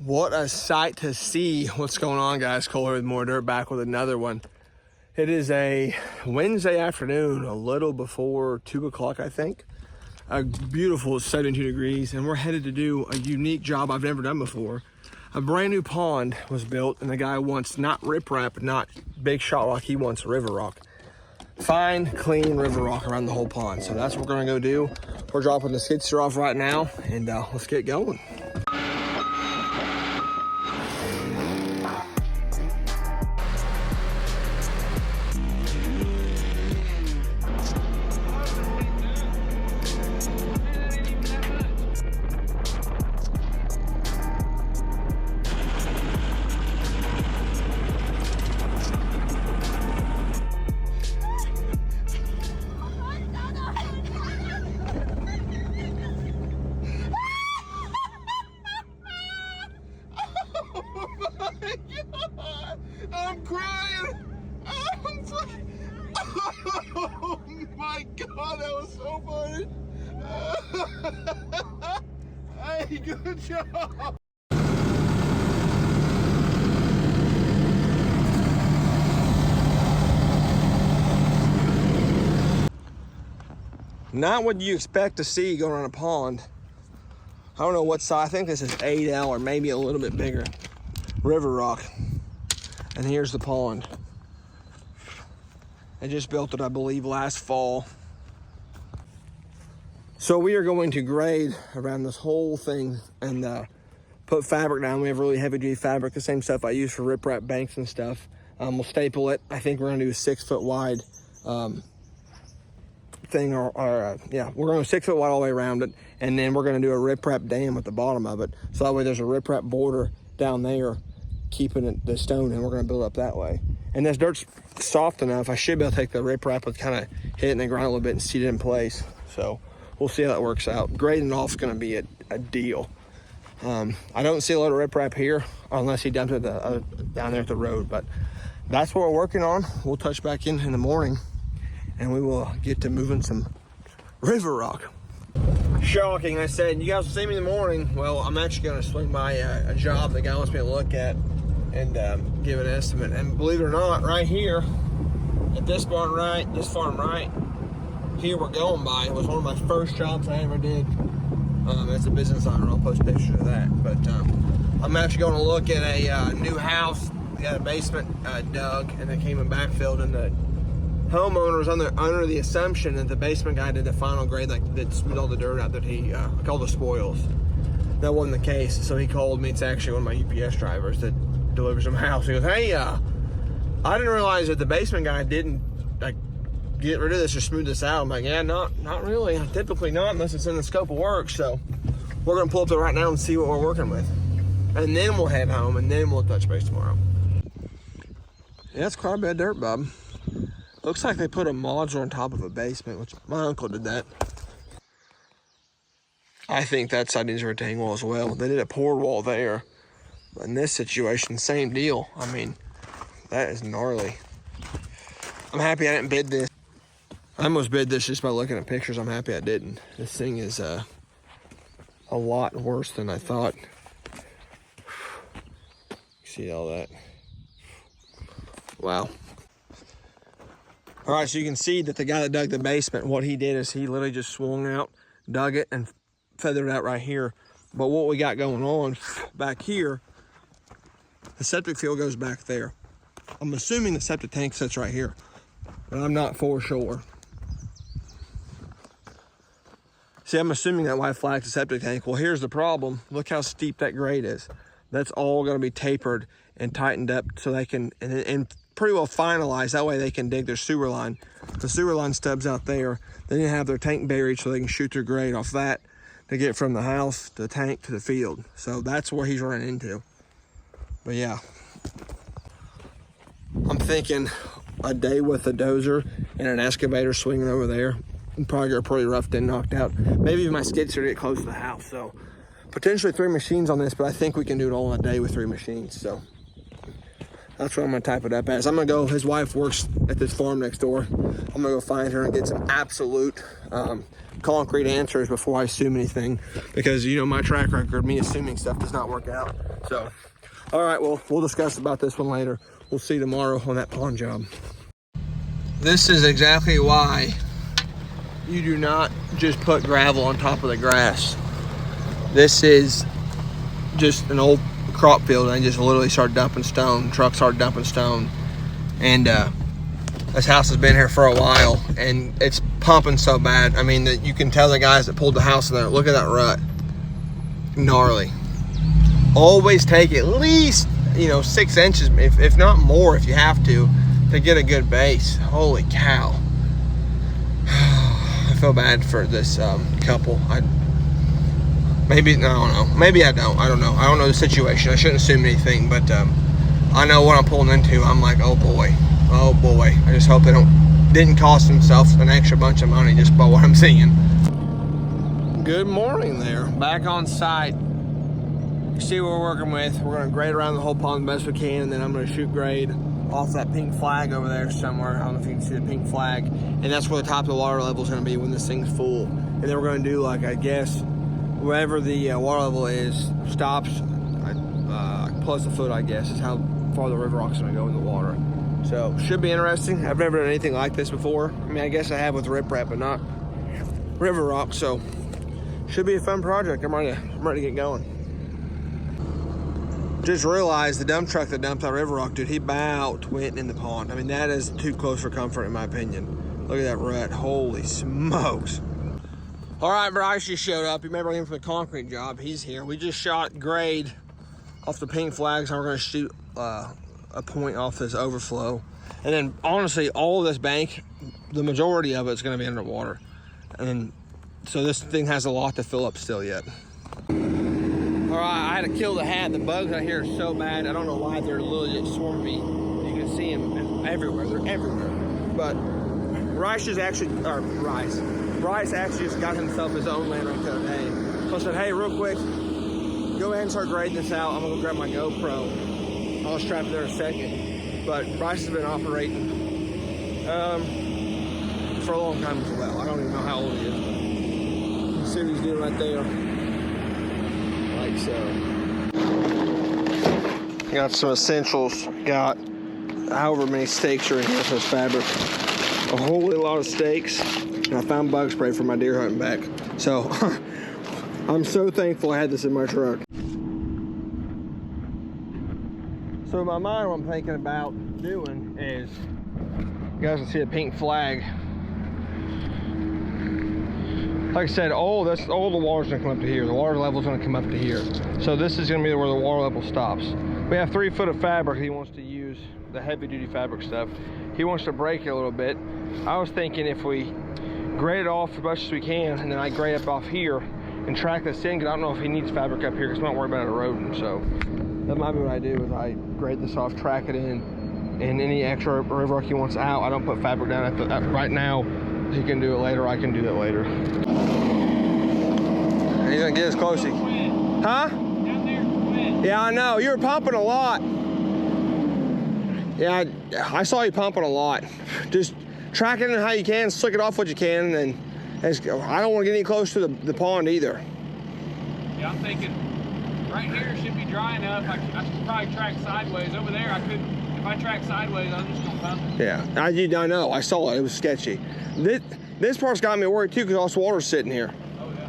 What a sight to see. What's going on, guys? Cole here with more dirt, back with another one. It is a Wednesday afternoon, a little before 2 o'clock, I think. A beautiful 72 degrees, and we're headed to do a unique job I've never done before. A brand new pond was built, and the guy wants not riprap, not big shot rock, he wants river rock. Fine, clean river rock around the whole pond. So that's what we're gonna go do. We're dropping the skid steer off right now, and let's get going. I'm crying. Oh my God, that was so funny. Hey, good job. Not what you expect to see going on a pond. I don't know what size. I think this is 8L or maybe a little bit bigger. River rock. And here's the pond. I just built it, I believe, last fall. So we are going to grade around this whole thing and put fabric down. We have really heavy duty fabric, the same stuff I use for riprap banks and stuff. We'll staple it. I think we're gonna do a 6 foot wide thing, yeah, we're going 6 foot wide all the way around it. And then we're gonna do a riprap dam at the bottom of it. So that way there's a riprap border down there, keeping it the stone, and we're going to build up that way. And this dirt's soft enough, I should be able to take the riprap and kind of hit it in the ground a little bit and seat it in place. So we'll see how that works out. Grading off is going to be a deal. I don't see a lot of riprap here unless he dumps it down there at the road, but that's what we're working on. We'll touch back in the morning and we will get to moving some river rock. Shocking, I said, you guys will see me in the morning. Well, I'm actually going to swing by a job the guy wants me to look at and give an estimate. And believe it or not, right here at this barn right, this farm right here we're going by, it was one of my first jobs I ever did. It's a business owner. I'll post pictures of that. But I'm actually going to look at a new house. They got a basement dug, and they came and backfilled, and the homeowners under the assumption that the basement guy did the final grade, like that smoothed all the dirt out that he called the spoils. That wasn't the case, so he called me. It's actually one of my UPS drivers that delivers him a house. He goes, hey, I didn't realize that the basement guy didn't like get rid of this or smooth this out. I'm like, yeah, not really. Typically not, unless it's in the scope of work. So we're gonna pull up there right now and see what we're working with, and then we'll head home, and then we'll touch base tomorrow. Yeah, it's quite a bit of dirt, Bob. Looks like they put a modular on top of a basement, which my uncle did that. I think that side needs a retaining wall as well. They did a poured wall there. But in this situation, same deal. I mean, that is gnarly. I'm happy I didn't bid this. I almost bid this just by looking at pictures. I'm happy I didn't. This thing is a lot worse than I thought. See all that? Wow. All right, so you can see that the guy that dug the basement, what he did is he literally just swung out, dug it, and feathered it out right here. But what we got going on back here, the septic field goes back there. I'm assuming the septic tank sits right here, but I'm not for sure. See, I'm assuming that white flag's the septic tank. Well, here's the problem. Look how steep that grade is. That's all gonna be tapered and tightened up so they can, and pretty well finalized. That way they can dig their sewer line. The sewer line stubs out there. They need to have their tank buried so they can shoot their grade off that to get from the house, to the tank, to the field. So that's where he's running into. But yeah, I'm thinking a day with a dozer and an excavator swinging over there and probably get pretty roughed and knocked out. Maybe even my skid steer to get close to the house. So potentially 3 machines on this, but I think we can do it all in a day with 3 machines. So That's what I'm gonna type it up as. I'm gonna go, his wife works at this farm next door. I'm gonna go find her and get some absolute concrete answers before I assume anything, because you know my track record, me assuming stuff does not work out. So, all right, well, we'll discuss about this one later. We'll see tomorrow on that pond job. This is exactly why you do not just put gravel on top of the grass. This is just an old crop field, and they just literally start dumping stone. Trucks start dumping stone, and this house has been here for a while, and it's pumping so bad. I mean, that you can tell the guys that pulled the house in there. Look at that rut, gnarly. Always take at least, you know, 6 inches, if not more, if you have to get a good base. Holy cow! I feel bad for this couple. Maybe, I don't know. Maybe I don't. I don't know. I don't know the situation. I shouldn't assume anything, but I know what I'm pulling into. I'm like, oh boy. Oh boy. I just hope they didn't cost themselves an extra bunch of money just by what I'm seeing. Good morning there. Back on site. You see what we're working with. We're going to grade around the whole pond the best we can, and then I'm going to shoot grade off that pink flag over there somewhere. I don't know if you can see the pink flag. And that's where the top of the water level is going to be when this thing's full. And then we're going to do, like, I guess, wherever the water level is, stops, plus a foot, I guess, is how far the river rock's gonna go in the water. So, should be interesting. I've never done anything like this before. I mean, I guess I have with riprap, but not river rock, so should be a fun project. I'm ready to get going. Just realized the dump truck that dumped that river rock, dude, he about went in the pond. I mean, that is too close for comfort, in my opinion. Look at that rut. Holy smokes. All right, Bryce just showed up. You remember him from the concrete job. He's here. We just shot grade off the pink flags, and we're gonna shoot a point off this overflow. And then, honestly, all of this bank, the majority of it's gonna be underwater. And so this thing has a lot to fill up still yet. All right, I had to kill the hat. The bugs out here are so bad. I don't know why they're literally just swarming me. You can see them everywhere. They're everywhere. But Bryce actually just got himself his own land right there today. So I said, hey, real quick, go ahead and start grading this out. I'm gonna go grab my GoPro. I'll strap it there in a second. But Bryce has been operating for a long time as well. I don't even know how old he is. You can see what he's doing right there. Like so. Got some essentials. Got however many steaks are in here for this fabric. A whole lot of steaks. And I found bug spray for my deer hunting back. So I'm so thankful I had this in my truck. So in my mind, what I'm thinking about doing is, you guys can see a pink flag. Like I said, all the water's gonna come up to here. The water level's gonna come up to here. So this is gonna be where the water level stops. We have 3 foot of fabric. He wants to use the heavy duty fabric stuff. He wants to break it a little bit. I was thinking if we grade it off as much as we can, and then I grade up off here and track this in, because I don't know if he needs fabric up here, because I'm not worried about it eroding. So that might be what I do, is I grade this off, track it in, and any extra river rock he wants out, I don't put fabric down at right now. He can do it later, I can do it later. He's gonna get as close as he can. Huh? Down there, yeah, I know. You were pumping a lot. Yeah, I saw you pumping a lot. Just track it in how you can, slick it off what you can, and then I don't want to get any close to the pond either. Yeah, I'm thinking right here should be dry enough. I should probably track sideways. Over there, I couldn't. If I track sideways, I'm just gonna pump it. Yeah, I know. I saw it. It was sketchy. This part's got me worried too, because all this water's sitting here. Oh yeah.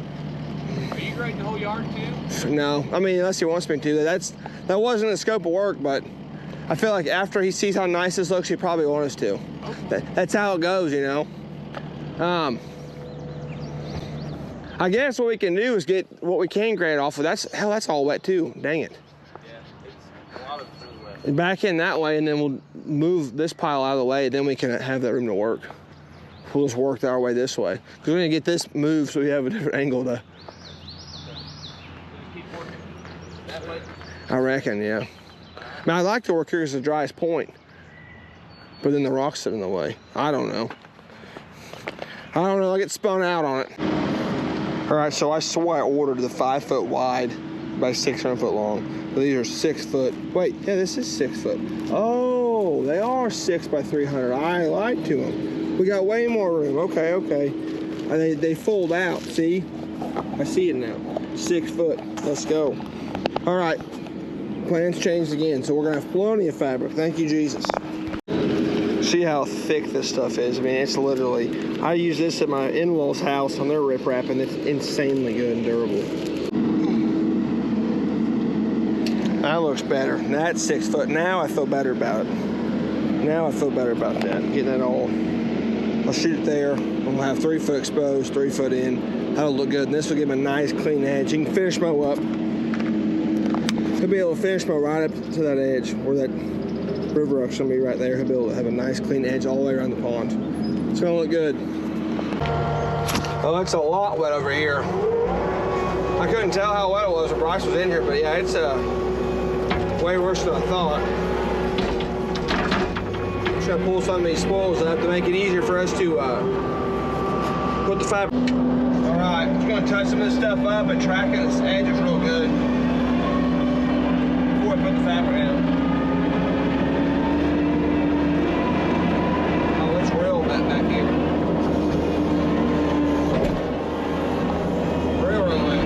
Are you grading the whole yard too? No, I mean, unless he wants me to. That wasn't the scope of work, but I feel like after he sees how nice this looks, he probably wants us to. Okay. That's how it goes, you know. I guess what we can do is get what we can grade off of. That's all wet too. Dang it. Yeah, a lot of it's really wet. Back in that way, and then we'll move this pile out of the way. Then we can have that room to work. We'll just work our way this way, because we're gonna get this moved so we have a different angle to. Keep working that way. I reckon, yeah. I mean, I'd like to work here as the driest point, but then the rocks sit in the way. I don't know. I get spun out on it. All right, so I swore I ordered the 5 foot wide by 600 foot long. But these are 6 foot. Wait, yeah, this is 6 foot. Oh, Oh, they are 6 by 300. I like to them. We got way more room. Okay, okay. They fold out. See? I see it now. 6 foot. Let's go. All right. Plans changed again, so we're gonna have plenty of fabric. Thank you, Jesus. See how thick this stuff is. I mean, it's literally, I use this at my in-laws house on their riprap, and it's insanely good and durable. That looks better. That's 6 foot. Now I feel better about it. Now I feel better about that. Getting that all. I'll shoot it there. We'll have 3 foot exposed, 3 foot in. That'll look good. And this will give him a nice clean edge. You can finish mow up. He'll be able to finish mow right up to that edge where that river rock's gonna be right there. He'll be able to have a nice clean edge all the way around the pond. It's gonna look good. It looks a lot wet over here. I couldn't tell how wet it was when Bryce was in here, but yeah, it's way worse than I thought. I'm trying to pull some of these spoils up to make it easier for us to put the fabric. All right, I'm just gonna touch some of this stuff up and tracking this edge is real good before I put the fabric in. Oh, it's real wet back here. Real wet.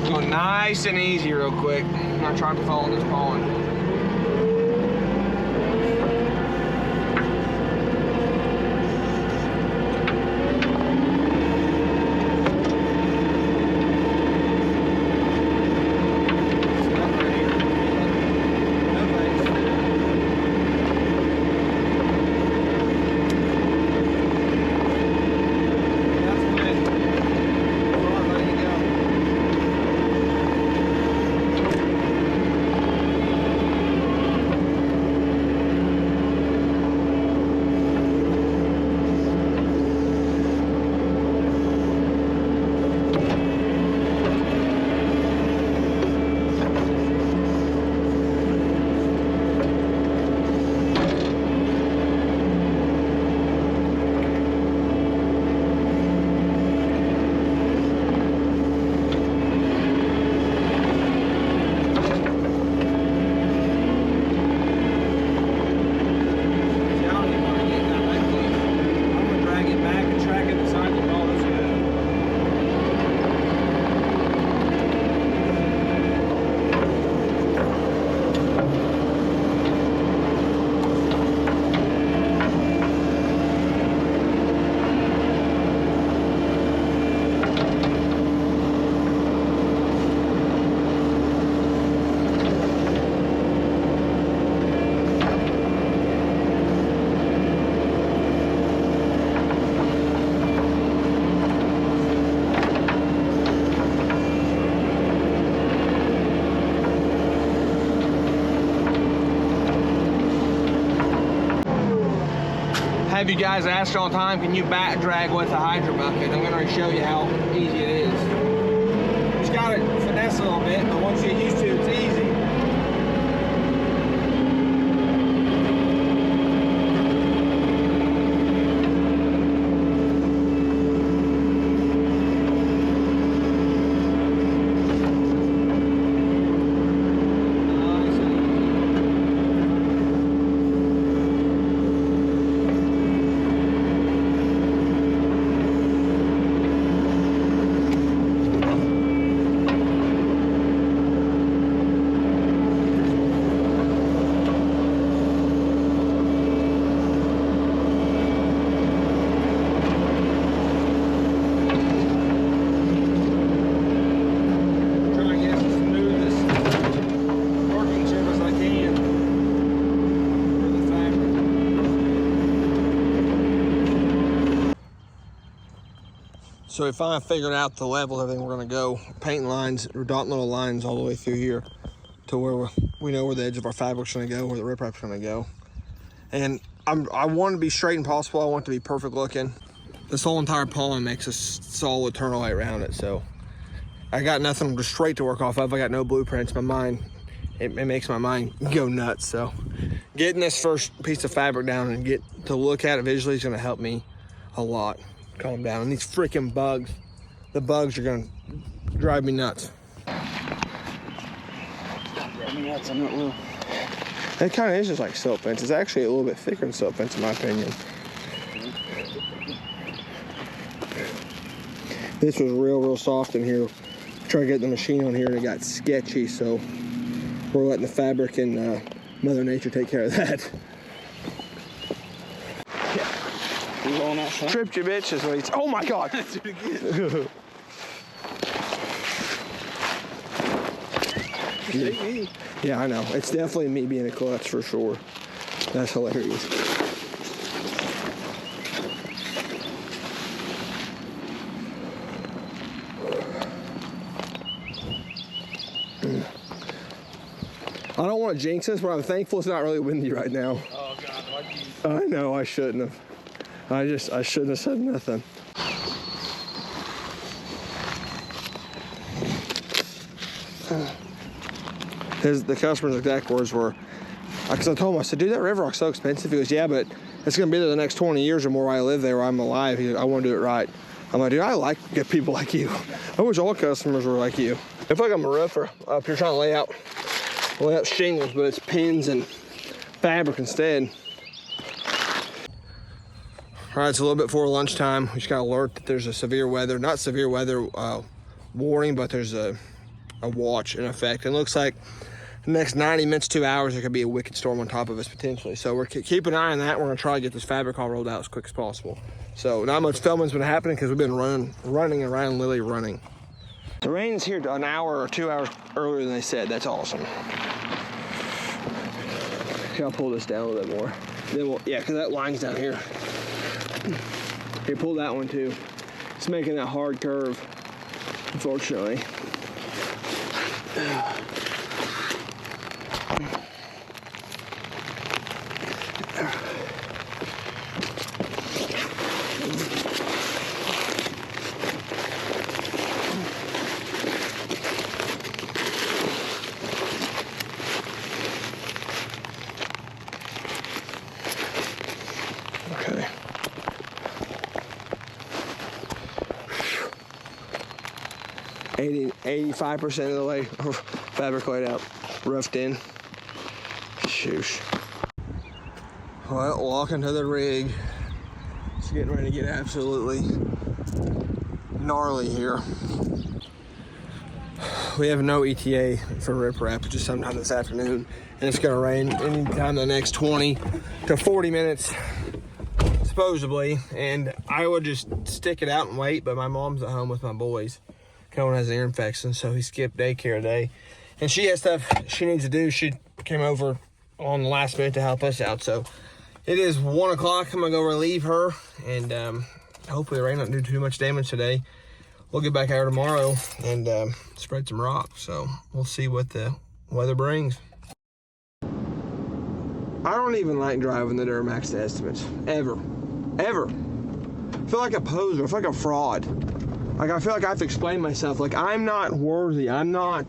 Going nice and easy real quick. I'm not trying to fall in this pond. Have you guys asked all the time, can you back drag with a hydro bucket? I'm going to show you how easy it is. You just got to finesse a little bit, but once you get used to it, it's easy. So we finally figured out the level of everything we're gonna go. Painting lines, or dotting little lines all the way through here to where we know where the edge of our fabric's gonna go, where the riprap's gonna go. And I want to be straight and possible. I want it to be perfect looking. This whole entire pond makes a solid turn light around it, so I got nothing just straight to work off of. I got no blueprints. My mind, it makes my mind go nuts. So getting this first piece of fabric down and get to look at it visually is gonna help me a lot. Calm down. And these freaking bugs, the bugs are gonna drive me nuts. I mean, that's a little. It kind of is just like silt fence. It's actually a little bit thicker than silt fence in my opinion. This was real soft in here. Tried to get the machine on here and it got sketchy, so we're letting the fabric and Mother Nature take care of that. You rolling out, son? Tripped you, bitch. Is what he's. Oh my God! Do it again. Yeah, I know. It's definitely me being a klutz for sure. That's hilarious. I don't want to jinx this, but I'm thankful it's not really windy right now. Oh God, why'd you? I know, I shouldn't have. I shouldn't have said nothing. The customer's exact words were, because I told him, I said, dude, that river rock's so expensive. He goes, yeah, but it's going to be there the next 20 years or more while I live there, where I'm alive. He goes, I want to do it right. I'm like, dude, I like to get people like you. I wish all customers were like you. I feel like I'm a roofer up here trying to lay out shingles, but it's pins and fabric instead. All right, it's a little bit before lunchtime. We just got alert that there's a severe weather, not severe weather warning, but there's a watch in effect. It looks like the next 90 minutes, 2 hours, there could be a wicked storm on top of us potentially. So we're keeping an eye on that. We're gonna try to get this fabric all rolled out as quick as possible. So not much filming's been happening because we've been running around, literally running. The rain's here an hour or 2 hours earlier than they said. That's awesome. Here, I'll pull this down a little bit more. Then yeah, because that line's down here. Here, pull that one too. It's making that hard curve, unfortunately. Okay. 85% of the way fabric laid out, roughed in. Shoosh. Well, walking to the rig. It's getting ready to get absolutely gnarly here. We have no ETA for riprap, just sometime this afternoon, and it's gonna rain anytime the next 20 to 40 minutes, supposedly. And I would just stick it out and wait, but my mom's at home with my boys. Cohen has an ear infection, so he skipped daycare today. And she has stuff she needs to do. She came over on the last minute to help us out. So it is 1 o'clock. I'm gonna go relieve her, and hopefully the rain don't do too much damage today. We'll get back out tomorrow and spread some rock. So we'll see what the weather brings. I don't even like driving the Duramax to estimates, ever. I feel like a poser, I feel like a fraud. Like, I feel like I have to explain myself. Like, I'm not worthy. I'm not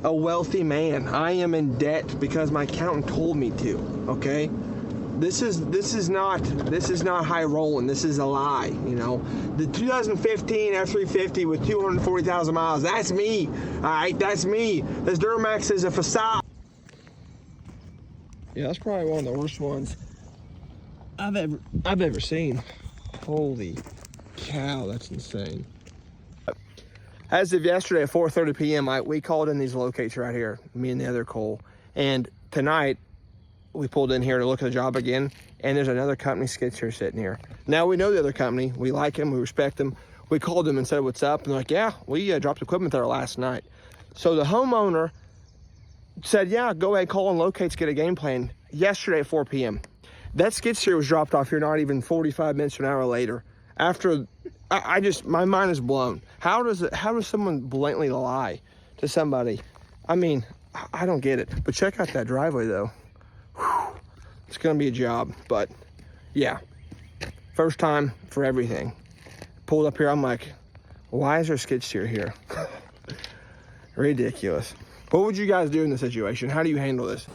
a wealthy man. I am in debt because my accountant told me to, okay? This is not high rolling. This is a lie, you know? The 2015 F350 with 240,000 miles, that's me, all right? That's me. This Duramax is a facade. Yeah, that's probably one of the worst ones I've ever seen. Holy cow, that's insane. As of yesterday at 4:30 p.m., we called in these locates right here, me and the other Cole. And tonight, we pulled in here to look at the job again, and there's another company skid steer sitting here. Now, we know the other company. We like them. We respect them. We called them and said, what's up? And they're like, yeah, we dropped equipment there last night. So the homeowner said, yeah, go ahead, call in locates, get a game plan. Yesterday at 4 p.m. That skid steer was dropped off here not even 45 minutes to an hour later. After... my mind is blown. How does someone blatantly lie to somebody? I mean, I don't get it. But check out that driveway though. Whew. It's gonna be a job, but yeah. First time for everything. Pulled up here, I'm like, why is there a skid steer here? Ridiculous. What would you guys do in this situation? How do you handle this?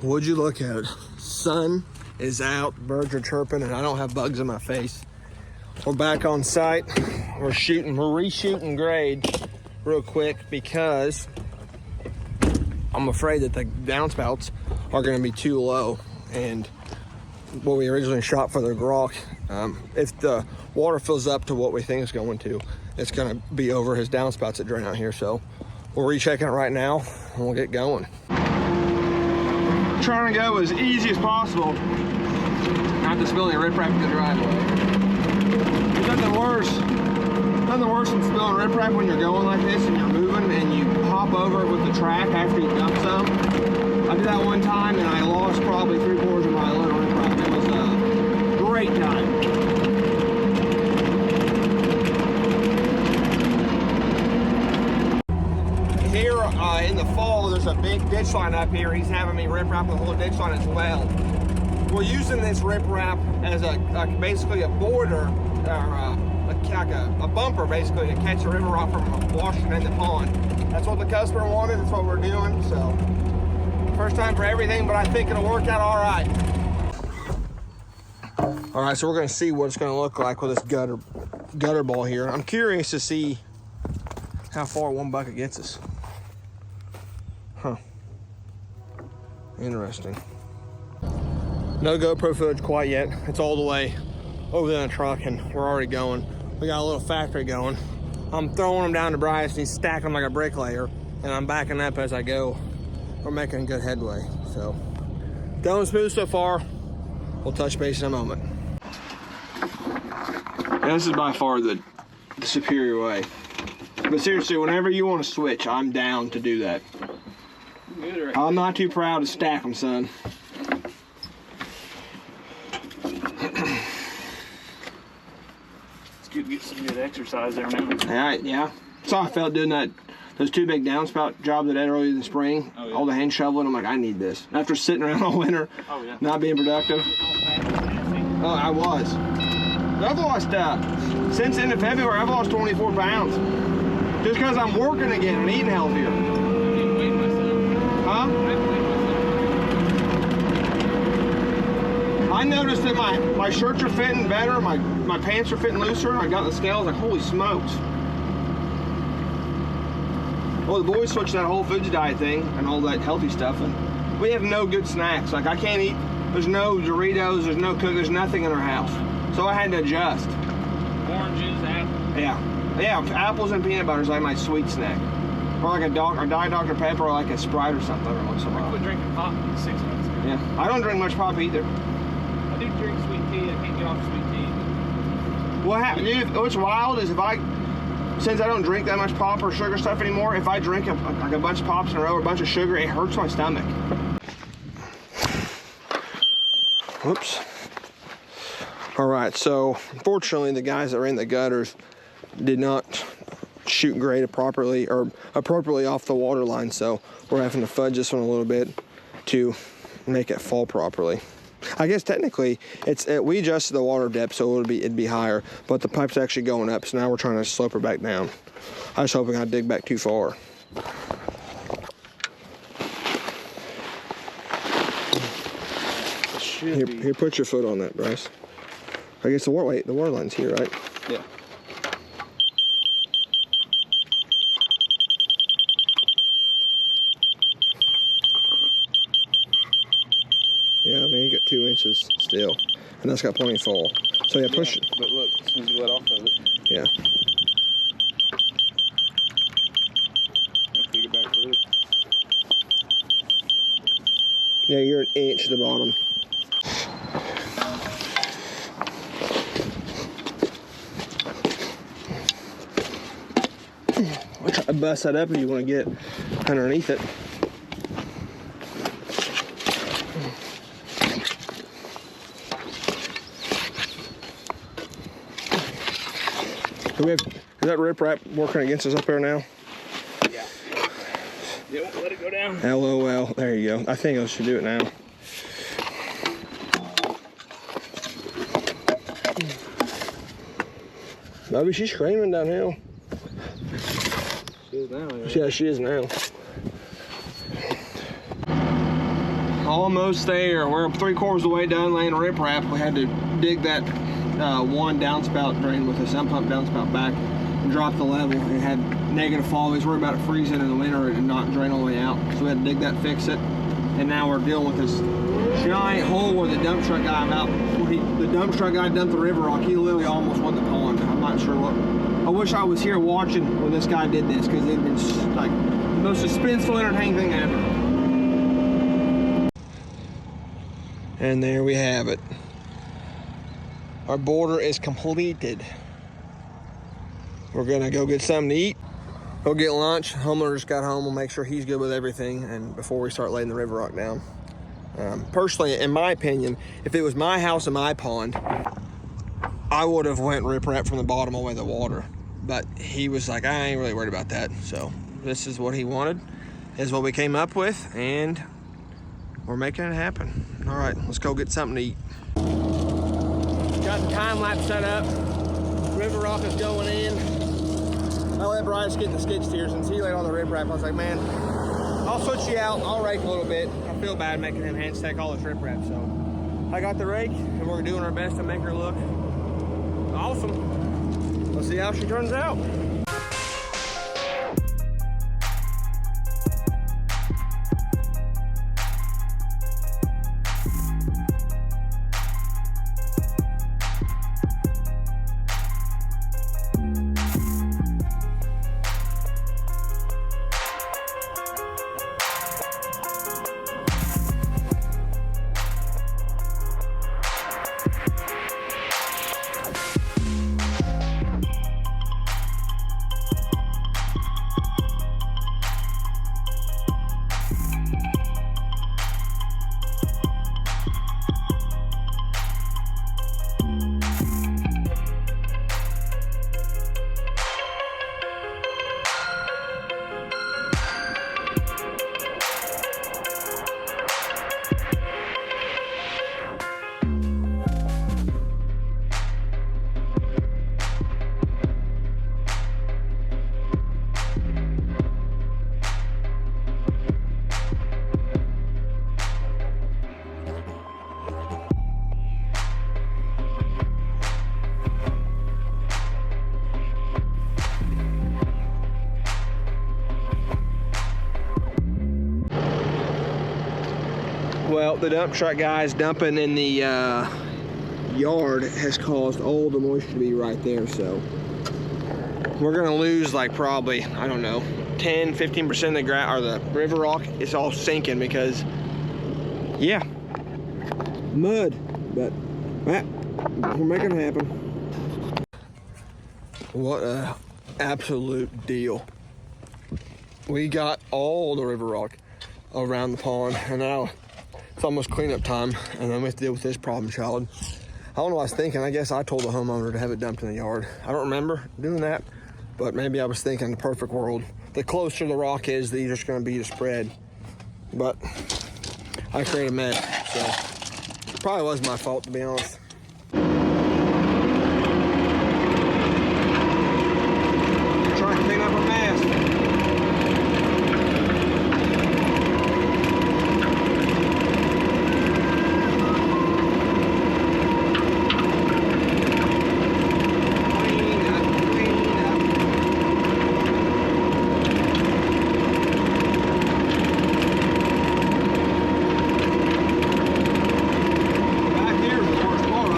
Would you look at it? Sun is out, birds are chirping, and I don't have bugs in my face. We're back on site. We're reshooting grade real quick because I'm afraid that the downspouts are going to be too low, and what we originally shot for the grok, if the water fills up to what we think it's going to, it's going to be over his downspouts that drain out here. So we're rechecking it right now, and we'll get going. Trying to go as easy as possible, not to spill any riprap in the driveway. There's nothing worse than spilling riprap when you're going like this and you're moving and you hop over with the track after you dump some. I did that one time and I lost probably 3/4 of my load of riprap. It was a great time. Here in the fall, there's a big ditch line up here. He's having me riprap the whole ditch line as well. We're using this riprap as basically a border, or a bumper basically, to catch the river rock from washing in the pond. That's what the customer wanted, that's what we're doing. So first time for everything, but I think it'll work out all right. All right, so we're gonna see what it's gonna look like with this gutter ball here. I'm curious to see how far one bucket gets us. Huh, interesting. No GoPro footage quite yet. It's all the way over there in the truck and we're already going. We got a little factory going. I'm throwing them down to Bryce and he's stacking them like a bricklayer, and I'm backing up as I go. We're making good headway. So, going smooth so far. We'll touch base in a moment. Yeah, this is by far the superior way. But seriously, whenever you want to switch, I'm down to do that. I'm not too proud to stack them, son. It's good to get some good exercise there now. Yeah. That's how I felt doing those 2 big downspout jobs that I did earlier in the spring. Oh, yeah. All the hand shoveling, I'm like, I need this. After sitting around all winter, not being productive. Oh, I was. I've lost, since the end of February, I've lost 24 pounds. Just because I'm working again and eating healthier. Huh? I noticed that my shirts are fitting better, my pants are fitting looser. I got the scales, like, holy smokes. Well, the boys switched that whole foods diet thing and all that healthy stuff, and we have no good snacks. Like, I can't eat, there's no Doritos, there's no cook, there's nothing in our house. So I had to adjust. Oranges, apples. Yeah, apples and peanut butter is like my sweet snack. Or like a Diet Dr. Pepper or like a Sprite or something every once in a while. I quit drinking pop 6 months ago. Yeah, I don't drink much pop either. I do drink sweet tea. I can't get off sweet tea. What happened, dude, what's wild is since I don't drink that much pop or sugar stuff anymore, if I drink like a bunch of pops in a row or a bunch of sugar, it hurts my stomach. Whoops. All right, so unfortunately the guys that ran the gutters did not shoot grade appropriately off the water line, so we're having to fudge this one a little bit to make it fall properly. I guess technically we adjusted the water depth so it'd be higher, but the pipe's actually going up, so now we're trying to slope her back down. I was hoping I'd dig back too far. Here, put your foot on that, Bryce. I guess the water line's here, right? Yeah. Yeah, I mean, you got 2 inches still, and that's got plenty of fall. So yeah, push it. But look, as soon as you let off of it. Yeah. Take it back further. Yeah, you're 1 inch at the bottom. I'll try to bust that up if you want to get underneath it. Is that riprap working against us up there now? Yeah. Yeah, won't let it go down. LOL. There you go. I think I should do it now. Maybe she's screaming downhill. She is now. Yeah, she is now. Almost there. We're 3/4 of the way done laying riprap. We had to dig that one downspout drain with a sump pump downspout back and dropped the level. It had negative fall. He was worried about it freezing in the winter and not drain all the way out. So we had to dig that, fix it. And now we're dealing with this giant hole where the dump truck guy the dump truck guy dumped the river rock. He literally almost went the pond. I'm not sure what. I wish I was here watching when this guy did this, because it'd been like the most suspenseful, entertaining thing ever. And there we have it. Our border is completed. We're gonna go get something to eat. Go get lunch. Homeowner just got home. We'll make sure he's good with everything, and before we start laying the river rock down. Personally, in my opinion, if it was my house and my pond, I would have went riprap from the bottom away the water. But he was like, I ain't really worried about that. So this is what he wanted. This is what we came up with, and we're making it happen. All right, let's go get something to eat. Got the time lapse set up. River rock is going in. I let Bryce get the skid steer since he laid on the riprap. I was like, man, I'll switch you out. I'll rake a little bit. I feel bad making him hand stack all this riprap. So I got the rake, and we're doing our best to make her look awesome. Let's see how she turns out. Well, the dump truck guys dumping in the yard has caused all the moisture to be right there, so we're gonna lose like probably, I don't know, 10-15% of the ground, or the river rock. It's all sinking because, yeah, mud. But we're making it happen. What a absolute deal. We got all the river rock around the pond, and now it's almost cleanup time, and then we have to deal with this problem child. I don't know what I was thinking. I guess I told the homeowner to have it dumped in the yard. I don't remember doing that, but maybe I was thinking the perfect world. The closer the rock is, the easier it's gonna be to spread. But I created a mess, so it probably was my fault, to be honest. Trying to clean up a mess. Back here is the worst part.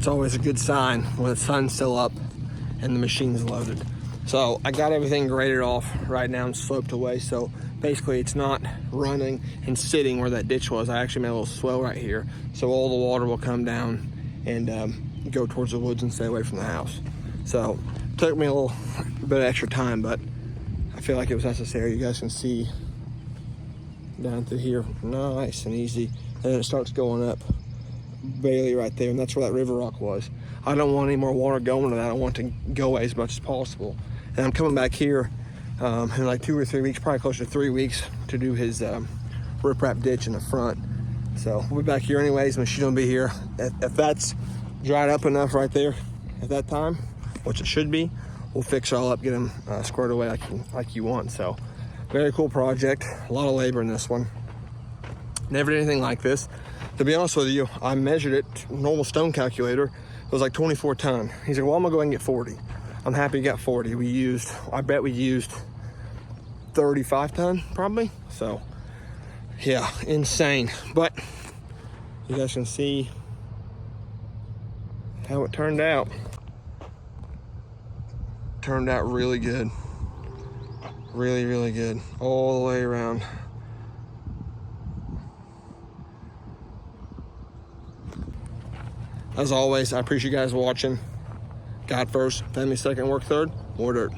It's always a good sign when the sun's still up and the machine's loaded. So I got everything graded off right now and sloped away. So basically it's not running and sitting where that ditch was. I actually made a little swell right here. So all the water will come down and go towards the woods and stay away from the house. So it took me a little bit of extra time, but I feel like it was necessary. You guys can see down through here, nice and easy. And then it starts going up Bailey right there, and that's where that river rock was. I don't want any more water going to that. I want it to go away as much as possible. And I'm coming back here in like 2 or 3 weeks, probably closer to 3 weeks, to do his riprap ditch in the front. So we'll be back here anyways. The machine will be here. If that's dried up enough right there at that time, which it should be, we'll fix it all up, get them squared away like you want. So very cool project. A lot of labor in this one. Never did anything like this. To be honest with you, I measured it, normal stone calculator, it was like 24 ton. He's like, well, I'm gonna go ahead and get 40. I'm happy he got 40. I bet we used 35 ton probably. So yeah, insane. But you guys can see how it turned out. Turned out really good. Really, really good. All the way around. As always, I appreciate you guys watching. God first, family second, work third, more dirt.